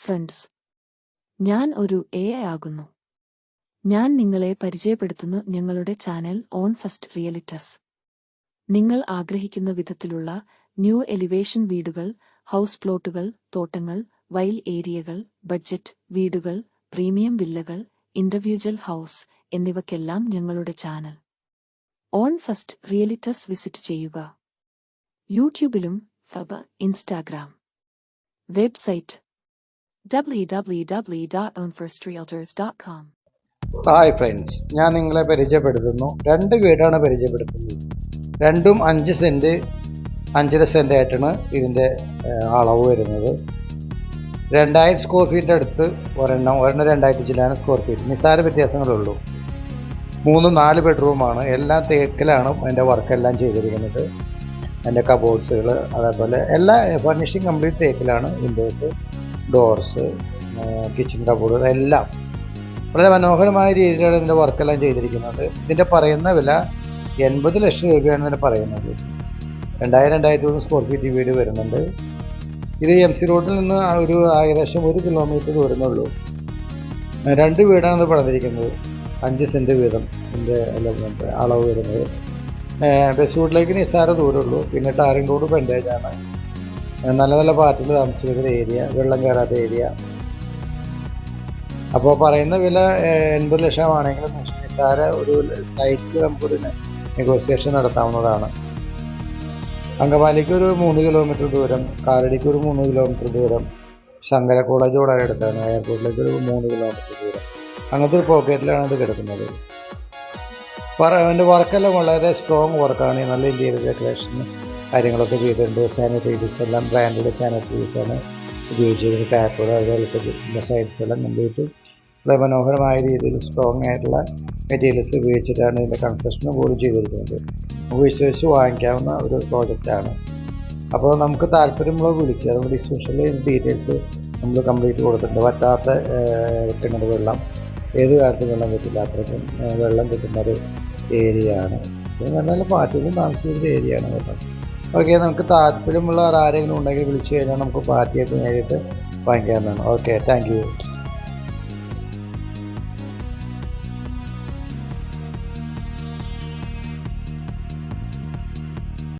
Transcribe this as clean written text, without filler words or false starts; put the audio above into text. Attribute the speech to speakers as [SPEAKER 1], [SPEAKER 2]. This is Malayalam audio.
[SPEAKER 1] ഫ്രണ്ട്സ്, ഞാൻ ഒരു AI ആകുന്നു. ഞാൻ നിങ്ങളെ പരിചയപ്പെടുത്തുന്നു ഞങ്ങളുടെ ചാനൽ ഓൺ ഫസ്റ്റ് റിയലിറ്റേഴ്സ്. നിങ്ങൾ ആഗ്രഹിക്കുന്ന വിധത്തിലുള്ള ന്യൂ എലിവേഷൻ വീടുകൾ, ഹൗസ് പ്ലോട്ടുകൾ, തോട്ടങ്ങൾ, വൈൽ ഏരിയകൾ, ബഡ്ജറ്റ് വീടുകൾ, പ്രീമിയം വില്ലകൾ, ഇൻഡിവിജ്വൽ ഹൗസ് എന്നിവയ്ക്കെല്ലാം ഞങ്ങളുടെ ചാനൽ ഓൺ ഫസ്റ്റ് റിയലിറ്റേഴ്സ് വിസിറ്റ് ചെയ്യുക. യൂട്യൂബിലും Instagram website www.ownfirstrealtors.com.
[SPEAKER 2] Hi friends, ഞാൻ നിങ്ങളെ പരിചയപ്പെടുത്തുന്നു. രണ്ട് വീടാണ് പരിചയപ്പെടുത്തുന്നത്. രണ്ടും 5 സെൻറ്റ് 5.5 സെൻറ്റ് ആയിട്ടാണ് ഇതിൻ്റെ അളവ് വരുന്നത്. 2000 സ്ക്വയർ ഫീറ്റ് അടുത്ത് ഒരെണ്ണം 2000 ചില്ലാണ് സ്ക്വയർ ഫീറ്റ്. നിസ്സാര വ്യത്യാസങ്ങളുള്ളൂ. 3-4 ബെഡ്റൂമാണ്. എല്ലാം തേക്കിലാണ് അതിൻ്റെ വർക്കെല്ലാം ചെയ്തിരിക്കുന്നത്. അതിൻ്റെ കബോർഡ്സുകൾ, അതേപോലെ എല്ലാ ഫർണിഷിങ് കംപ്ലീറ്റ് തേക്കിലാണ്. വിൻഡോസ്, ഡോർസ്, കിച്ചൺ കബോർഡുകൾ എല്ലാം വളരെ മനോഹരമായ രീതിയിലാണ് ഇതിൻ്റെ വർക്കെല്ലാം ചെയ്തിരിക്കുന്നത്. ഇതിൻ്റെ പറയുന്ന വില 80 ലക്ഷം രൂപയാണ് ഇതിന് പറയുന്നത്. 2000-2003 സ്ക്വയർ ഫീറ്റ് വീട് വരുന്നുണ്ട്. ഇത് MC റോഡിൽ നിന്ന് ഒരു ഏകദേശം 1 കിലോമീറ്റർ ദൂരമുള്ളൂ. 2 വീടാണ് ഇത് പണിതിരിക്കുന്നത്. 5 സെൻറ്റ് വീതം ഇതിൻ്റെ അളവ് വരുന്നത്. ബസ് റൂട്ടിലേക്ക് നിസ്സാര ദൂരമുള്ളൂ. പിന്നെ ടാറിംഗ് റോഡ് ഫ്രണ്ടേജാണ്. നല്ല നല്ല പാർട്ടിൽ താമസിക്കുന്ന ഏരിയ, വെള്ളം കയറാത്ത ഏരിയ. അപ്പോൾ പറയുന്ന വില 80 ലക്ഷമാണെങ്കിലും നിസ്സാര ഒരു സൈറ്റിൽ നമുക്കൊരു നെഗോസിയേഷൻ നടത്താവുന്നതാണ്. അങ്കമാലിക്ക് ഒരു 3 കിലോമീറ്റർ ദൂരം, കാലടിക്ക് ഒരു 3 കിലോമീറ്റർ ദൂരം, ശങ്കര കോളേജ് വളരെ അടുത്താണ്. എയർപോർട്ടിലേക്ക് ഒരു 3 കിലോമീറ്റർ ദൂരം. അങ്ങനത്തെ ഒരു പോക്കറ്റിലാണ് ഇത് കിടക്കുന്നത്. അതിൻ്റെ വർക്കെല്ലാം വളരെ സ്ട്രോങ് വർക്കാണ്. നല്ല ഇന്റീരിയർ ഡെക്കറേഷൻ കാര്യങ്ങളൊക്കെ ചെയ്തിട്ടുണ്ട്. സാനിറ്റൈസേഴ്സ് എല്ലാം ബ്രാൻഡഡ് സാനിറ്റൈസേഴ്സാണ് ഉപയോഗിച്ചിരിക്കുന്നത്. ടാപ്പുകൾ, അതുപോലത്തെ സൈഡ്സ് എല്ലാം കംപ്ലീറ്റ് വളരെ മനോഹരമായ രീതിയിൽ സ്ട്രോങ് ആയിട്ടുള്ള മെറ്റീരിയൽസ് ഉപയോഗിച്ചിട്ടാണ് ഇതിൻ്റെ കൺസ്ട്രക്ഷൻ പോലും ചെയ്തിരിക്കുന്നത്. നമുക്ക് വിശ്വസിച്ച് വാങ്ങിക്കാവുന്ന ഒരു പ്രോജക്റ്റാണ്. അപ്പോൾ നമുക്ക് താല്പര്യമുള്ള വിളിക്കുക. നമ്മുടെ ഡിസ്ക്രിപ്ഷനിൽ ഡീറ്റെയിൽസ് നമ്മൾ കംപ്ലീറ്റ് കൊടുത്തിട്ടുണ്ട്. വറ്റാത്ത കിട്ടുന്നത് വെള്ളം, ഏത് കാലത്തും വെള്ളം കിട്ടില്ല, അത്രയ്ക്കും വെള്ളം കിട്ടുന്ന ഒരു ഏരിയ ആണ്. നല്ല നല്ല പാർട്ടികളും താമസിക്കുന്ന ഏരിയ ആണ് കേട്ടോ. ഓക്കെ, നമുക്ക് താല്പര്യമുള്ള ആരെങ്കിലും ഉണ്ടെങ്കിൽ വിളിച്ചു കഴിഞ്ഞാൽ നമുക്ക് പാർട്ടിയായിട്ട് നേരിട്ട് വാങ്ങിക്കാവുന്നതാണ്. Okay, thank you.